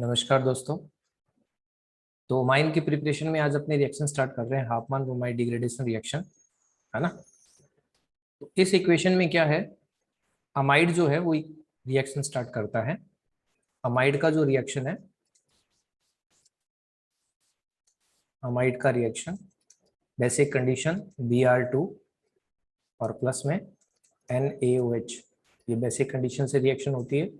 नमस्कार दोस्तों। तो अमाइन की प्रिपरेशन में आज अपने रिएक्शन स्टार्ट कर रहे हैं, हाफमान ब्रोमाइड डिग्रेडेशन रिएक्शन, है ना। तो इस इक्वेशन में क्या है, अमाइड जो है वो रिएक्शन स्टार्ट करता है। अमाइड का जो रिएक्शन है, अमाइड का रिएक्शन बेसिक कंडीशन Br2 और प्लस में NaOH, ये बेसिक कंडीशन से रिएक्शन होती है।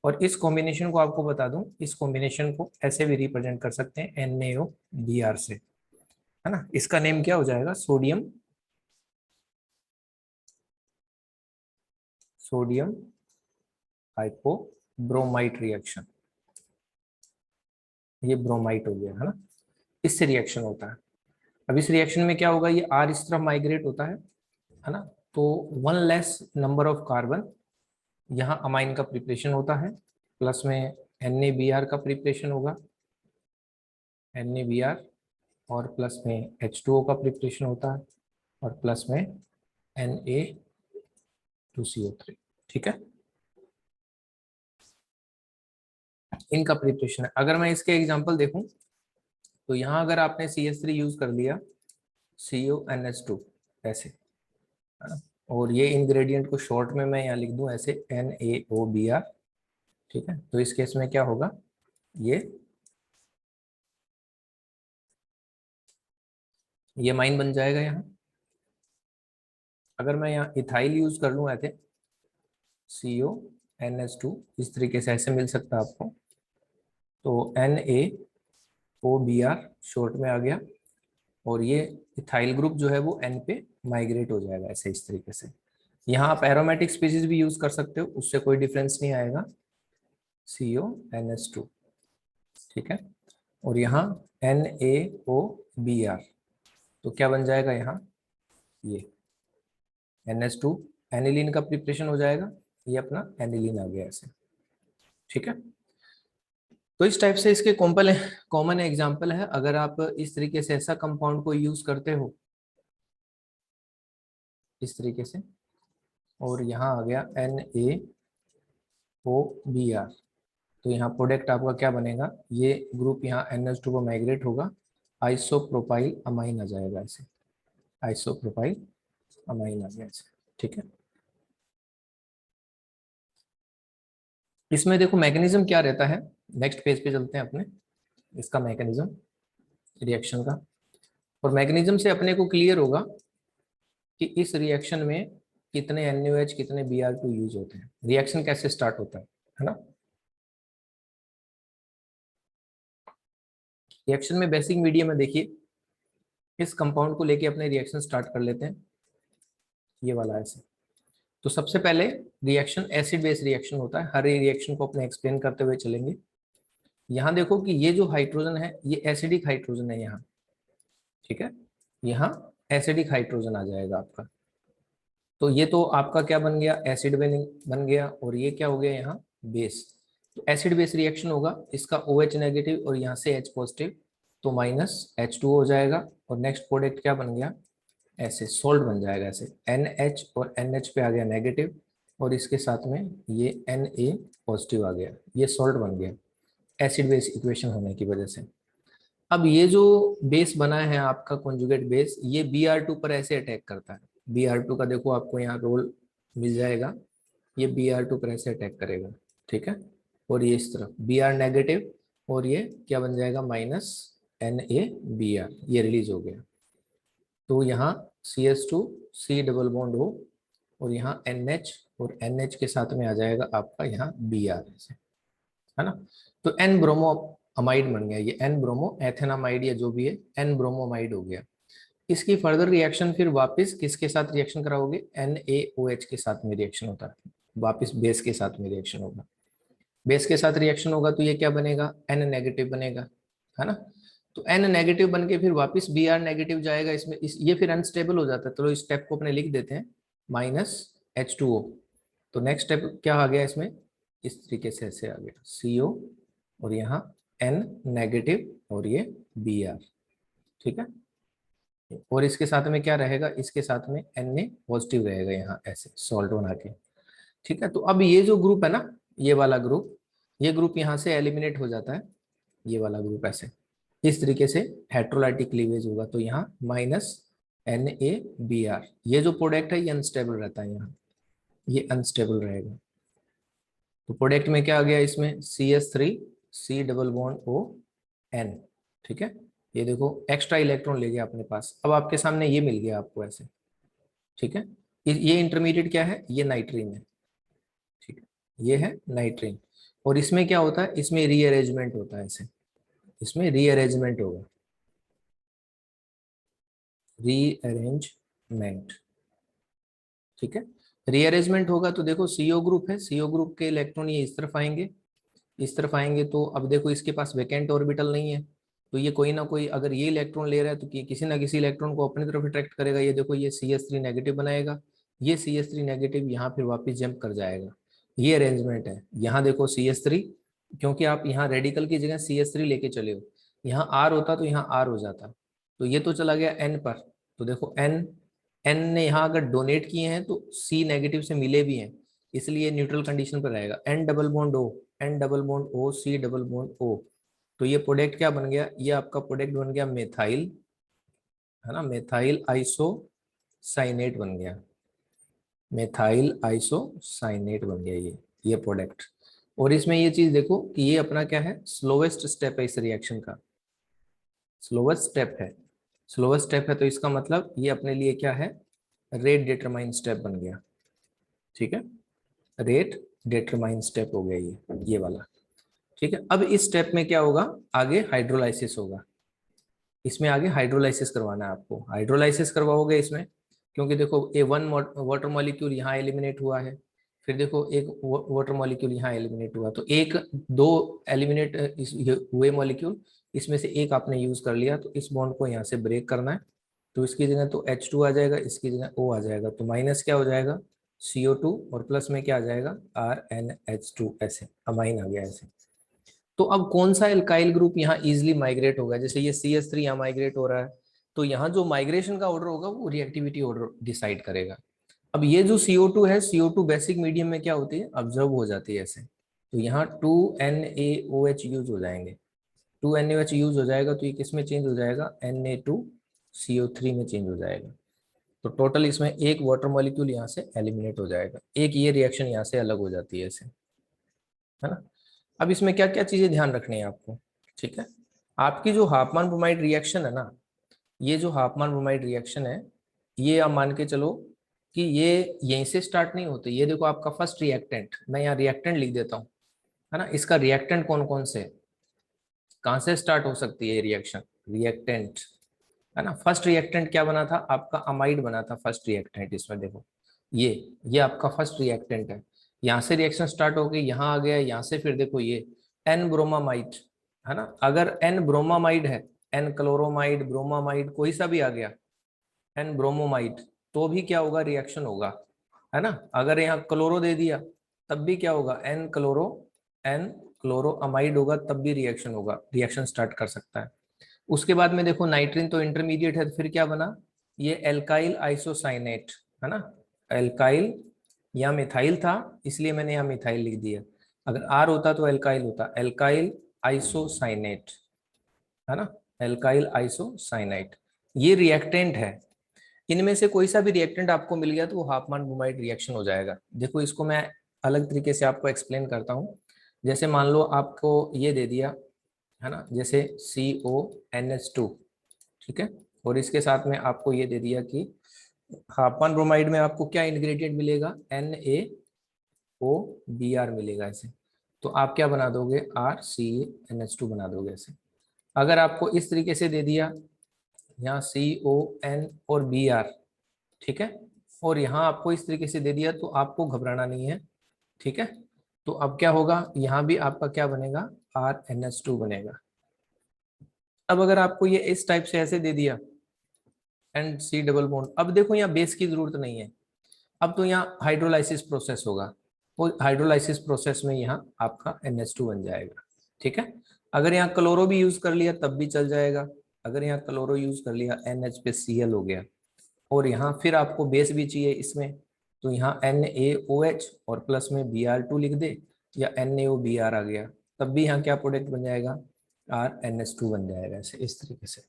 और इस कॉम्बिनेशन को आपको बता दूं, इस कॉम्बिनेशन को ऐसे भी रिप्रेजेंट कर सकते हैं NaOBr से, है ना। इसका नेम क्या हो जाएगा, सोडियम हाइपोब्रोमाइट रिएक्शन। ये ब्रोमाइट हो गया, है ना। इससे रिएक्शन होता है। अब इस रिएक्शन में क्या होगा, ये R इस तरफ माइग्रेट होता है ना। तो one less number of carbon, यहाँ अमाइन का प्रिपरेशन होता है, प्लस में NaBr का प्रिपरेशन होगा, NaBr, और प्लस में H2O का प्रिपरेशन होता है, और प्लस में Na2CO3। ठीक है, इनका प्रिपरेशन है। अगर मैं इसके एग्जांपल देखूं तो यहाँ अगर आपने CH3 यूज कर लिया, CONH2 ऐसे, है ना, और ये इंग्रेडिएंट को शॉर्ट में मैं यहाँ लिख दूं ऐसे NaOBr। ठीक है, तो इस केस में क्या होगा, ये माइन बन जाएगा यहाँ। अगर मैं यहाँ इथाइल यूज कर लूँ ऐसे CONH2, इस तरीके से ऐसे मिल सकता है आपको, तो NaOBr शॉर्ट में आ गया, और ये इथाइल ग्रुप जो है वो N पे माइग्रेट हो जाएगा ऐसे, इस तरीके से। यहाँ आप एरोमेटिक स्पीसीज भी यूज कर सकते हो, उससे कोई डिफरेंस नहीं आएगा, CONH2। ठीक है, और यहाँ NaOBr, तो क्या बन जाएगा यहाँ, ये NH2 एनिलीन का प्रिपरेशन हो जाएगा, ये अपना एनिलीन आ गया ऐसे। ठीक है, तो इस टाइप से इसके कॉमन एग्जांपल है। अगर आप इस तरीके से ऐसा कंपाउंड को यूज करते हो इस तरीके से, और यहाँ आ गया NaOBr, तो यहाँ प्रोडक्ट आपका क्या बनेगा, ये ग्रुप यहाँ NH2 को माइग्रेट होगा, आइसोप्रोपाइल अमाइन आ जाएगा ऐसे, आइसोप्रोपाइल अमाइन आ गया ऐसे। ठीक है, इसमें देखो मैकेनिज्म क्या रहता है, नेक्स्ट पेज पे चलते हैं अपने, इसका मैकेनिज्म रिएक्शन का। और मैकेनिज्म से अपने को क्लियर होगा कि इस रिएक्शन में कितने NaOH कितने Br2 यूज होते हैं, रिएक्शन कैसे स्टार्ट होता है ना। रिएक्शन में बेसिक मीडियम में देखिए, इस कंपाउंड को लेके अपने रिएक्शन स्टार्ट कर लेते हैं, ये वाला ऐसे। तो सबसे पहले रिएक्शन एसिड बेस रिएक्शन होता है, हर रिएक्शन को अपने एक्सप्लेन करते हुए चलेंगे। यहाँ देखो कि ये जो हाइड्रोजन है ये एसिडिक हाइड्रोजन है यहाँ। ठीक है, यहाँ एसिडिक हाइड्रोजन आ जाएगा आपका, तो ये तो आपका क्या बन गया, एसिड बन गया, और ये क्या हो गया यहाँ, बेस। तो एसिड बेस रिएक्शन होगा, इसका OH नेगेटिव और यहाँ से H पॉजिटिव, तो माइनस H2 हो जाएगा, और नेक्स्ट प्रोडक्ट क्या बन गया, ऐसे सोल्ट बन जाएगा ऐसे, NH और NH पे आ गया नेगेटिव, और इसके साथ में ये Na पॉजिटिव आ गया, ये सोल्ट बन गया एसिड बेस इक्वेशन होने की वजह से। अब ये जो बेस बना है आपका कॉन्जुगेट बेस, ये Br2 पर ऐसे अटैक करता है। Br2 का देखो आपको यहाँ रोल मिल जाएगा, ये Br2 पर ऐसे अटैक करेगा। ठीक है, और ये इस तरफ Br नेगेटिव, और ये क्या बन जाएगा, माइनस NaBr, ये रिलीज हो गया। तो यहाँ CH2 C डबल बॉन्ड हो, और यहाँ NH, और NH के साथ में आ जाएगा आपका यहाँ Br ऐसे, है ना। तो N ब्रोमो अमाइड बन गया, ये N ब्रोमो एथेनामाइड या जो भी है, N ब्रोमोमाइड हो गया। इसकी फर्दर रिएक्शन फिर वापस किसके साथ रिएक्शन कराओगे, NaOH के साथ में रिएक्शन होता है, वापस बेस के साथ में रिएक्शन होगा। बेस के साथ रिएक्शन होगा तो ये क्या बनेगा, N नेगेटिव बनेगा, है ना। तो N नेगेटिव बन के फिर वापस Br नेगेटिव जाएगा इसमें, ये फिर अनस्टेबल हो जाता है, तो इस स्टेप को अपने लिख देते हैं, माइनस H2O। तो नेक्स्ट स्टेप क्या आ गया इसमें, इस तरीके से ऐसे आ गया CO, और यहाँ N नेगेटिव, और ये Br। ठीक है, और इसके साथ में क्या रहेगा, इसके साथ में Na पॉजिटिव रहेगा यहाँ ऐसे सॉल्ट बना के। ठीक है, तो अब ये जो ग्रुप है ना, ये वाला ग्रुप, ये ग्रुप यहाँ से एलिमिनेट हो जाता है, ये वाला ग्रुप ऐसे, इस तरीके से हेट्रोलाइटिक क्लीवेज होगा। तो यहाँ -NaBr, ये जो प्रोडक्ट है ये अनस्टेबल रहता है, यहाँ ये अनस्टेबल रहेगा। तो प्रोडक्ट में क्या आ गया, इसमें CH3 C double bond ON, ठीक है। ये देखो एक्स्ट्रा इलेक्ट्रॉन ले गया अपने पास, अब आपके सामने ये मिल गया आपको ऐसे, ठीक है। ये इंटरमीडिएट क्या है, ये नाइट्रीन है, ठीक है, ये है नाइट्रीन। और इसमें क्या होता है, इसमें रीअरेंजमेंट होता है ऐसे, इसमें रीअरेंजमेंट होगा, रीअरेंजमेंट, ठीक है। रीअरेंजमेंट होगा तो देखो CO ग्रुप है, CO ग्रुप के इलेक्ट्रॉन ये इस तरफ आएंगे, इस तरफ आएंगे। तो अब देखो इसके पास वैकेंट ऑर्बिटल नहीं है, तो ये कोई ना कोई, अगर ये इलेक्ट्रॉन ले रहा है तो किसी ना किसी इलेक्ट्रॉन को अपनी तरफ अट्रैक्ट करेगा। ये देखो ये CH3 नेगेटिव बनाएगा, ये CH3 नेगेटिव यहाँ फिर वापस जंप कर जाएगा। ये अरेंजमेंट है। यहाँ देखो CH3, क्योंकि आप यहाँ रेडिकल की जगह CH3 लेके चले हो, यहाँ R होता तो यहाँ R हो जाता, तो ये तो चला गया N पर। तो देखो N ने यहाँ अगर डोनेट किए हैं तो C नेगेटिव से मिले भी हैं, इसलिए न्यूट्रल कंडीशन पर रहेगा। N double bond O, N double bond O, C double bond O, तो ये प्रोडक्ट क्या बन गया, ये आपका प्रोडक्ट बन गया मेथाइल, है ना, मेथाइल आइसोसाइनेट बन गया, मेथाइल आइसोसाइनेट बन गया ये प्रोडक्ट। और इसमें ये चीज देखो कि ये अपना क्या है, स्लोवेस्ट स्टेप है इस रिएक्शन का, स्लोवेस्ट स्टेप है, स्लोवेस्ट स्टेप है। तो इसका मतलब ये अपने लिए क्या है, रेट डिटरमाइन स्टेप बन गया, ठीक है, रेट डिटरमाइन स्टेप हो गया ये वाला, ठीक है। अब इस स्टेप में क्या होगा, आगे हाइड्रोलाइसिस होगा, इसमें आगे हाइड्रोलाइसिस करवाना है आपको, हाइड्रोलाइसिस करवाओगे इसमें, क्योंकि देखो A1 वाटर मॉलिक्यूल यहाँ एलिमिनेट हुआ है, फिर देखो एक वाटर मॉलिक्यूल यहाँ एलिमिनेट हुआ, तो एक दो एलिमिनेट हुए मॉलिक्यूल, इसमें से एक आपने यूज कर लिया, तो इस बॉन्ड को यहाँ से ब्रेक करना है, तो इसकी जगह तो H2 आ जाएगा, इसकी जगह O आ जाएगा, तो माइनस क्या हो जाएगा CO2, और प्लस में क्या आ जाएगा RNH2, ऐसे अमाइन आ गया ऐसे। तो अब कौन सा एल्काइल ग्रुप यहाँ इजिली माइग्रेट होगा, जैसे ये CH3 यहाँ माइग्रेट हो रहा है, तो यहाँ जो माइग्रेशन का ऑर्डर होगा वो रिएक्टिविटी ऑर्डर डिसाइड करेगा। अब ये जो CO2 है, CO2 बेसिक मीडियम में क्या होती है, ऑब्जर्व हो जाती है ऐसे, तो यहाँ 2NaOH यूज हो जाएंगे, 2NaOH यूज हो जाएगा, तो ये किस में चेंज हो जाएगा, Na2CO3 में चेंज हो जाएगा। तो टोटल इसमें एक वाटर मॉलिक्यूल यहाँ से एलिमिनेट हो जाएगा, एक ये रिएक्शन यहाँ से अलग हो जाती है ऐसे, है ना। अब इसमें क्या क्या चीजें ध्यान रखनी है आपको, ठीक है। आपकी जो हाफमान ब्रोमाइड रिएक्शन है ना, ये जो हाफमान ब्रोमाइड रिएक्शन है, ये आप मान के चलो कि ये यहीं से स्टार्ट नहीं होती। ये देखो आपका फर्स्ट रिएक्टेंट, मैं यहाँ रिएक्टेंट लिख देता हूँ, है ना। इसका रिएक्टेंट कौन कौन से, कहाँ से स्टार्ट हो सकती है रिएक्शन, रिएक्टेंट, है ना। फर्स्ट रिएक्टेंट क्या बना था आपका, अमाइड बना था फर्स्ट रिएक्टेंट, इसमें देखो ये आपका फर्स्ट रिएक्टेंट है, यहाँ से रिएक्शन स्टार्ट हो गई, यहाँ आ गया, यहाँ से फिर देखो ये एन ब्रोमामाइड, है ना। अगर एन ब्रोमामाइड है, एन क्लोरोमाइड, ब्रोमामाइड, कोई सा भी आ गया, एन ब्रोमोमाइड, तो भी क्या होगा, रिएक्शन होगा, है ना। अगर यहाँ क्लोरो दे दिया तब भी क्या होगा, एन क्लोरो अमाइड होगा, तब भी रिएक्शन होगा, रिएक्शन स्टार्ट कर सकता है। उसके बाद में देखो नाइट्रीन तो इंटरमीडिएट है, तो फिर क्या बना, ये एल्काइल आइसोसाइनेट, है ना। एल्काइल, यहाँ मिथाइल था इसलिए मैंने यहाँ मिथाइल लिख दिया, अगर आर होता तो एल्काइल होता, एल्काइल आइसोसाइनेट, है ना, एल्काइल आइसोसाइनाइट। ये रिएक्टेंट है, इनमें से कोई सा भी रिएक्टेंट आपको मिल गया तो वो हाफमान ब्रोमाइड रिएक्शन हो जाएगा। देखो इसको मैं अलग तरीके से आपको एक्सप्लेन करता हूँ। जैसे मान लो आपको ये दे दिया, है ना, जैसे CONH2, ठीक है, और इसके साथ में आपको ये दे दिया कि हाफमान ब्रोमाइड में आपको क्या इंग्रेडिएंट मिलेगा, NaOBr मिलेगा ऐसे, तो आप क्या बना दोगे, RCaNH2 बना दोगे ऐसे। अगर आपको इस तरीके से दे दिया, यहाँ CON और Br, ठीक है, और यहाँ आपको इस तरीके से दे दिया, तो आपको घबराना नहीं है, ठीक है। तो अब क्या होगा, यहाँ भी आपका क्या बनेगा, RNH2 बनेगा। अब अगर आपको ये इस टाइप से ऐसे दे दिया एंड C डबल बॉन्ड, अब देखो यहाँ बेस की जरूरत नहीं है, अब तो यहाँ हाइड्रोलाइसिस प्रोसेस होगा, वो हाइड्रोलाइसिस प्रोसेस में यहाँ आपका NH2 बन जाएगा, ठीक है। अगर यहाँ क्लोरो भी यूज कर लिया तब भी चल जाएगा, अगर यहाँ क्लोरो यूज कर लिया NH पे Cl हो गया, और यहाँ फिर आपको बेस भी चाहिए इसमें, तो यहाँ NaOH और प्लस में Br2 लिख दे, या NaOBr आ गया, तब भी यहाँ क्या प्रोडक्ट बन जाएगा, RNS2 बन जाएगा, ऐसे इस तरीके से।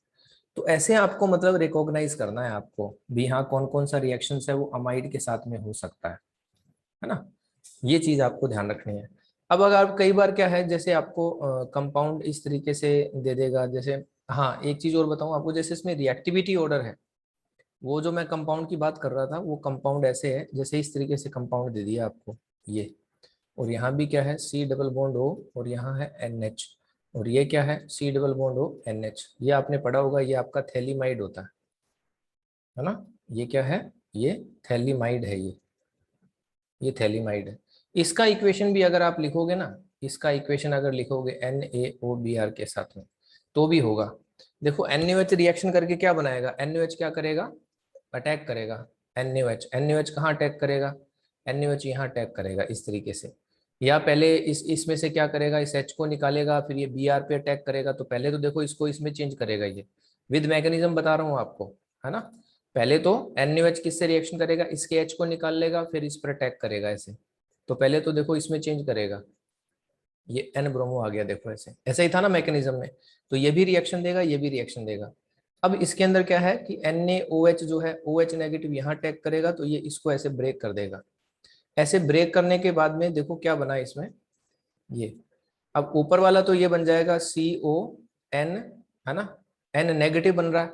तो ऐसे आपको मतलब रिकॉग्नाइज करना है आपको भी, यहाँ कौन कौन सा रिएक्शन है वो अमाइड के साथ में हो सकता है ना, ये चीज आपको ध्यान रखनी है। अब अगर आप कई बार क्या है, जैसे आपको कंपाउंड इस तरीके से दे देगा, जैसे हाँ एक चीज और बताऊं आपको, जैसे इसमें रिएक्टिविटी ऑर्डर है, वो जो मैं कंपाउंड की बात कर रहा था वो कंपाउंड ऐसे है, जैसे इस तरीके से कंपाउंड दे दिया आपको ये, और यहाँ भी क्या है C डबल बॉन्ड O, और यहाँ है NH, और ये क्या है C double bond O NH, ये आपने पढ़ा होगा, ये आपका थैलीमाइड होता है ना, ये क्या है, ये थैलीमाइड है, ये थैलीमाइड है। इसका इक्वेशन भी अगर आप लिखोगे ना, इसका इक्वेशन अगर लिखोगे NaOBr के साथ में, तो भी होगा। देखो NaOH रिएक्शन करके क्या बनाएगा, NaOH क्या करेगा, अटैक करेगा, NaOH कहाँ अटैक करेगा, NaOH यहाँ अटैक करेगा इस तरीके से, या पहले इसमें से क्या करेगा, इस H को निकालेगा, फिर ये Br पे अटैक करेगा, तो पहले तो देखो इसको इसमें चेंज करेगा, ये विद मैकेनिज्म बता रहा हूँ आपको, है ना। पहले तो NaOH किससे रिएक्शन करेगा, इसके H को निकाल लेगा, फिर इस पर अटैक करेगा ऐसे, तो पहले तो देखो इसमें चेंज करेगा, ये N ब्रोमो आ गया, देखो ऐसे, ऐसा ही था ना मैकेनिज्म में, तो ये भी रिएक्शन देगा, ये भी रिएक्शन देगा। अब इसके अंदर क्या है कि NaOH जो है OH नेगेटिव यहाँ अटैक करेगा, तो ये इसको ऐसे ब्रेक कर देगा, ऐसे ब्रेक करने के बाद में देखो क्या बना इसमें, ये अब ऊपर वाला तो ये बन जाएगा CON, है ना, N नेगेटिव बन रहा है,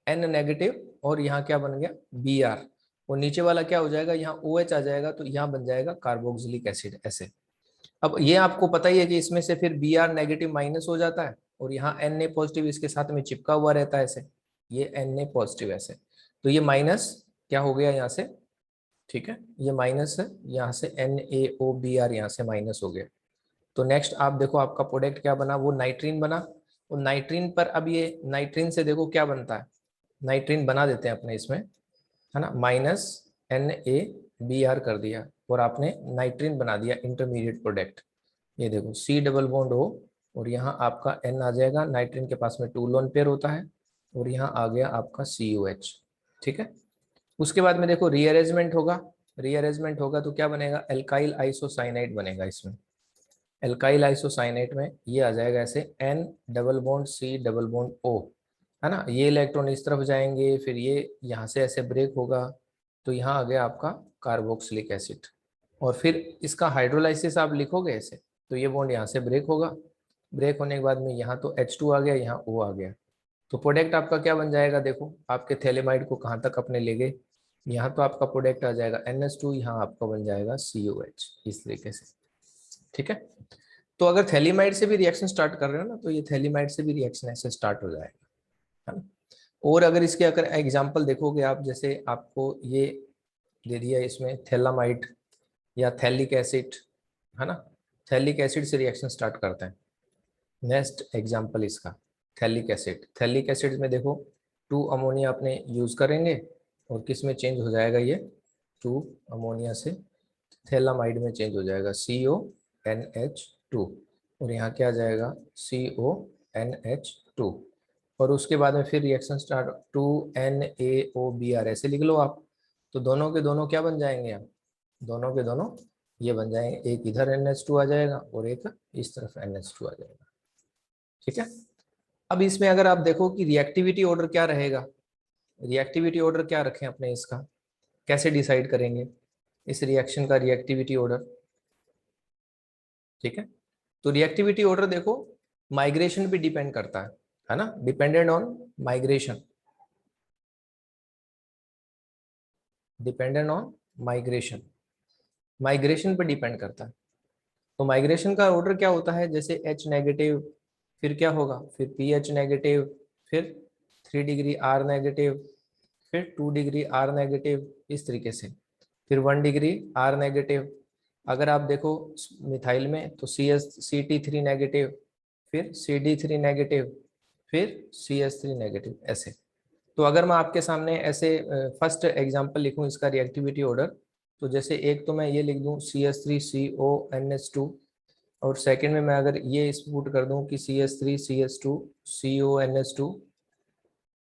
N नेगेटिव, और यहाँ क्या बन गया Br, और नीचे वाला क्या हो जाएगा, यहाँ OH आ जाएगा, तो यहाँ बन जाएगा कार्बोक्सिलिक एसिड ऐसे। अब ये आपको पता ही है कि इसमें से फिर Br नेगेटिव माइनस हो जाता है, और यहाँ Na पॉजिटिव इसके साथ में चिपका हुआ रहता है ऐसे, ये Na पॉजिटिव ऐसे, तो ये माइनस क्या हो गया यहाँ से, ठीक है, ये माइनस है यहाँ से, NaOBr यहाँ से माइनस हो गया। तो नेक्स्ट आप देखो आपका प्रोडक्ट क्या बना, वो नाइट्रीन बना, और नाइट्रीन पर अब ये नाइट्रीन से देखो क्या बनता है, नाइट्रीन बना देते हैं अपने इसमें, है ना, माइनस NaBr कर दिया, और आपने नाइट्रीन बना दिया इंटरमीडिएट प्रोडक्ट। ये देखो C डबल बॉन्ड O, और यहाँ आपका N आ जाएगा, नाइट्रीन के पास में 2 लोन पेयर होता है, और यहाँ आ गया आपका COH, ठीक है। उसके बाद में देखो रीअरेंजमेंट होगा, रीअरेंजमेंट होगा तो क्या बनेगा, एल्काइल आइसोसाइनाइड बनेगा इसमें, एल्काइल आइसोसाइनेट में ये आ जाएगा ऐसे N double bond C double bond O, है ना, ये इलेक्ट्रॉन इस तरफ जाएंगे, फिर ये यहाँ से ऐसे ब्रेक होगा, तो यहाँ आ गया आपका कार्बोक्सिलिक एसिड, और फिर इसका हाइड्रोलाइसिस आप लिखोगे ऐसे, तो ये बॉन्ड यहाँ से ब्रेक होगा, ब्रेक होने के बाद में यहाँ तो H2 आ गया, यहाँ O आ गया, तो प्रोडक्ट आपका क्या बन जाएगा, देखो आपके थैलेमाइड को कहाँ तक अपने ले गए, यहाँ तो आपका प्रोडक्ट आ जाएगा NH2, यहाँ आपका बन जाएगा COH इस तरीके से, ठीक है। तो अगर थैलीमाइड से भी रिएक्शन स्टार्ट कर रहे हो ना, तो ये थैलीमाइड से भी रिएक्शन ऐसे स्टार्ट हो जाएगा, है ना। और अगर इसके अगर एग्जांपल देखोगे आप, जैसे आपको ये दे दिया इसमें थैलामाइड या थैलिक एसिड, है ना, थैलिक एसिड से रिएक्शन स्टार्ट करते हैं। नेक्स्ट एग्जांपल इसका थैलिक एसिड, थैलिक एसिड में देखो 2 अमोनिया अपने यूज करेंगे, और किस में चेंज हो जाएगा, ये 2 अमोनिया से थैलामाइड में चेंज हो जाएगा CONH2, और यहाँ क्या आ जाएगा CONH2, और उसके बाद में फिर रिएक्शन स्टार्ट 2NaOBr ऐसे लिख लो आप, तो दोनों के दोनों क्या बन जाएंगे, आप दोनों के दोनों ये बन जाएंगे, एक इधर NH2 आ जाएगा और एक इस तरफ NH2 आ जाएगा, ठीक है। अब इसमें अगर आप देखो कि रिएक्टिविटी ऑर्डर क्या रहेगा, रिएक्टिविटी ऑर्डर क्या रखें अपने इसका, कैसे डिसाइड करेंगे इस रिएक्शन का रिएक्टिविटी ऑर्डर, ठीक है। तो रिएक्टिविटी ऑर्डर देखो माइग्रेशन पे डिपेंड करता है ना, dependent on migration, dependent on migration, migration पे डिपेंड करता है। तो माइग्रेशन का ऑर्डर क्या होता है, जैसे H नेगेटिव, फिर क्या होगा, फिर PH नेगेटिव, फिर 3 डिग्री R नेगेटिव, फिर 2 डिग्री R नेगेटिव इस तरीके से, फिर 1 डिग्री R नेगेटिव। अगर आप देखो मिथाइल में तो CH3 नेगेटिव, फिर CD3 नेगेटिव, फिर CH3 नेगेटिव ऐसे। तो अगर मैं आपके सामने ऐसे फर्स्ट एग्जांपल लिखूं इसका रिएक्टिविटी ऑर्डर, तो जैसे एक तो मैं ये लिख दूं CH3CONH2, और सेकंड में मैं अगर ये पुट कर दूं कि CH3CH2CONH2,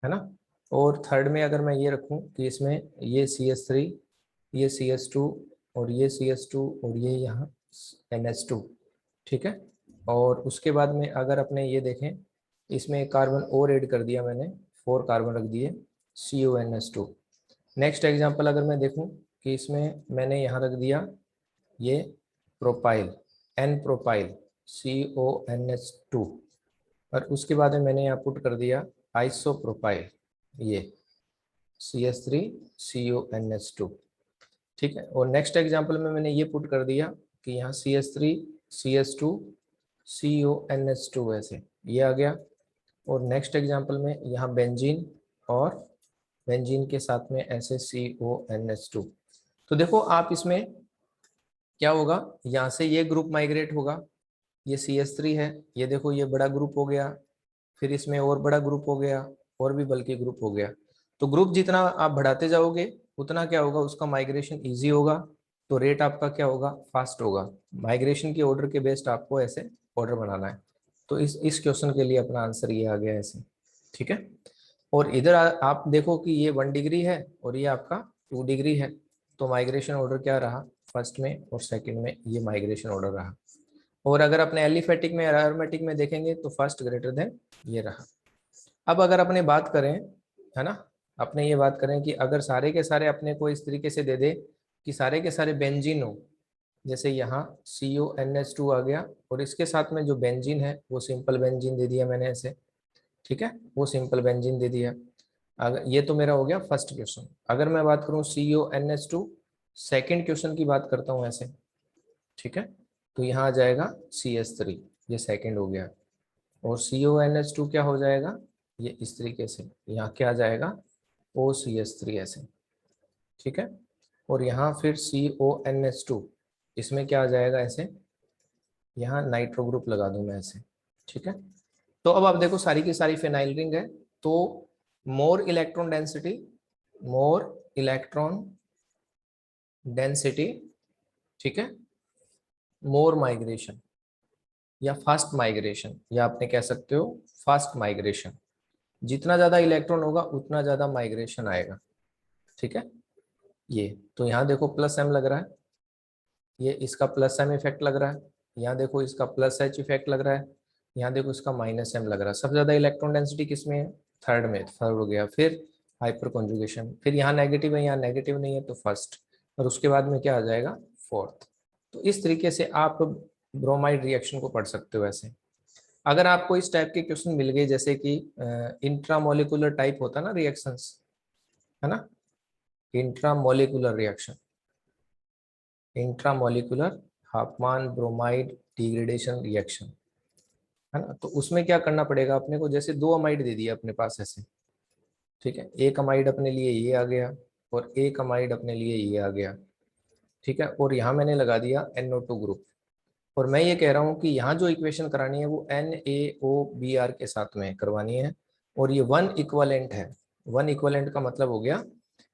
है ना, और थर्ड में अगर मैं ये रखूं कि इसमें ये CH3, ये CH2, और ये CH2, और ये यहाँ NH2, ठीक है। और उसके बाद में अगर अपने ये देखें, इसमें एक कार्बन और ऐड कर दिया मैंने, 4 कार्बन रख दिए, CONH2। नेक्स्ट एग्जांपल अगर मैं देखूं कि इसमें मैंने यहाँ रख दिया ये प्रोपाइल, N प्रोपाइल, CONH2, और उसके बाद में मैंने यहाँ पुट कर दिया आइसोप्रोपाइल, ये CH3CONH2, ठीक है। और नेक्स्ट एग्जांपल में मैंने ये पुट कर दिया कि यहाँ CH3CH2CONH2 ऐसे ये आ गया। और नेक्स्ट एग्जांपल में यहाँ बेंजीन, और बेंजीन के साथ में ऐसे CONH2। तो देखो आप इसमें क्या होगा, यहाँ से ये ग्रुप माइग्रेट होगा, ये CH3 है, ये देखो ये बड़ा ग्रुप हो गया, फिर इसमें और बड़ा ग्रुप हो गया, और भी बल्कि ग्रुप हो गया। तो ग्रुप जितना आप बढ़ाते जाओगे उतना क्या होगा, उसका माइग्रेशन इजी होगा, तो रेट आपका क्या होगा, फास्ट होगा। माइग्रेशन के ऑर्डर के बेस्ड आपको ऐसे ऑर्डर बनाना है। तो इस क्वेश्चन के लिए अपना आंसर ये आ गया ऐसे, ठीक है। और इधर आप देखो कि ये 1 डिग्री है और ये आपका 2 डिग्री है, तो माइग्रेशन ऑर्डर क्या रहा, फर्स्ट में और सेकंड में ये माइग्रेशन ऑर्डर रहा। और अगर अपने एलिफेटिक में एरोमेटिक में देखेंगे तो फर्स्ट ग्रेटर देन ये रहा। अब अगर अपने बात करें, है ना, अपने ये बात करें कि अगर सारे के सारे अपने को इस तरीके से दे दे कि सारे के सारे बेंजीन हो, जैसे यहाँ CONH2 आ गया, और इसके साथ में जो बेंजीन है वो सिंपल बेंजीन दे दिया मैंने ऐसे, ठीक है, वो सिंपल बेंजीन दे दिया। अगर ये तो मेरा हो गया फर्स्ट क्वेश्चन। अगर मैं बात करूँ CONH2, सेकेंड क्वेश्चन की बात करता हूँ ऐसे, ठीक है, तो यहाँ आ जाएगा CH3, ये सेकेंड हो गया। और CONH2 क्या हो जाएगा, ये इस तरीके से, यहाँ क्या आ जाएगा, OCH3 ऐसे, ठीक है। और यहाँ फिर CONH2, इसमें क्या आ जाएगा ऐसे, यहाँ नाइट्रो ग्रुप लगा दूं मैं ऐसे, ठीक है। तो अब आप देखो सारी की सारी फिनाइल रिंग है, तो more electron density, more electron density, ठीक है, मोर माइग्रेशन या फास्ट माइग्रेशन, या आपने कह सकते हो फास्ट माइग्रेशन। जितना ज्यादा इलेक्ट्रॉन होगा उतना ज्यादा माइग्रेशन आएगा, ठीक है। ये तो यहाँ देखो प्लस m लग रहा है, ये इसका प्लस m इफेक्ट लग रहा है, यहाँ देखो इसका प्लस h इफेक्ट लग रहा है, यहाँ देखो इसका माइनस m लग रहा है। सबसे ज्यादा इलेक्ट्रॉन डेंसिटी किस में है, थर्ड में, थर्ड हो गया। फिर हाइपर कॉन्जुगेशन, फिर यहाँ नेगेटिव है, यहाँ नेगेटिव नहीं है तो फर्स्ट, और उसके बाद में क्या आ जाएगा, फोर्थ। तो इस तरीके से आप ब्रोमाइड रिएक्शन को पढ़ सकते हो ऐसे। अगर आपको इस टाइप के क्वेश्चन मिल गए, जैसे कि इंट्रामोलिकुलर टाइप होता है ना रिएक्शंस, है ना, intramolecular reaction, intramolecular Hofmann bromide degradation reaction, है ना, तो उसमें क्या करना पड़ेगा अपने को, जैसे 2 अमाइड दे दिया अपने पास ऐसे, ठीक है, एक अमाइड अपने लिए ये आ गया और एक अमाइड अपने लिए ये आ गया, ठीक है। और यहाँ मैंने लगा दिया NO2 ग्रुप, और मैं ये कह रहा हूँ कि यहाँ जो इक्वेशन करानी है वो NaOBr के साथ में करवानी है, और ये 1 इक्वलेंट है। 1 इक्वलेंट का मतलब हो गया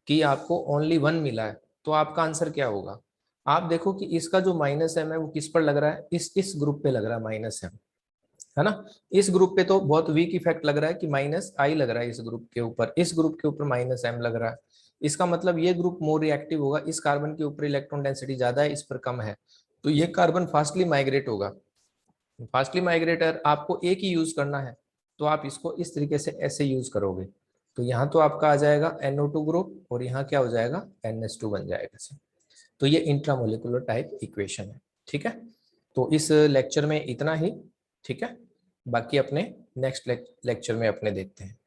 कि आपको ओनली 1 मिला है, तो आपका आंसर क्या होगा। आप देखो कि इसका जो माइनस एम है वो किस पर लग रहा है, इस ग्रुप पे लग रहा है माइनस एम, है ना। इस ग्रुप पे तो बहुत वीक इफेक्ट लग रहा है कि -I लग रहा है इस ग्रुप के ऊपर, इस ग्रुप के ऊपर -M लग रहा है। इसका मतलब ये ग्रुप मोर रिएक्टिव होगा, इस कार्बन के ऊपर इलेक्ट्रॉन डेंसिटी ज्यादा है, इस पर कम है, तो ये कार्बन फास्टली माइग्रेट होगा। फास्टली माइग्रेटर आपको एक ही यूज करना है, तो आप इसको इस तरीके से ऐसे यूज करोगे, तो यहाँ तो आपका आ जाएगा NO2 ग्रुप, और यहाँ क्या हो जाएगा, NH2 बन जाएगा। तो ये इंट्रामोलिकुलर टाइप इक्वेशन है, ठीक है। तो इस लेक्चर में इतना ही, ठीक है, बाकी अपने नेक्स्ट लेक्चर में अपने देखते हैं।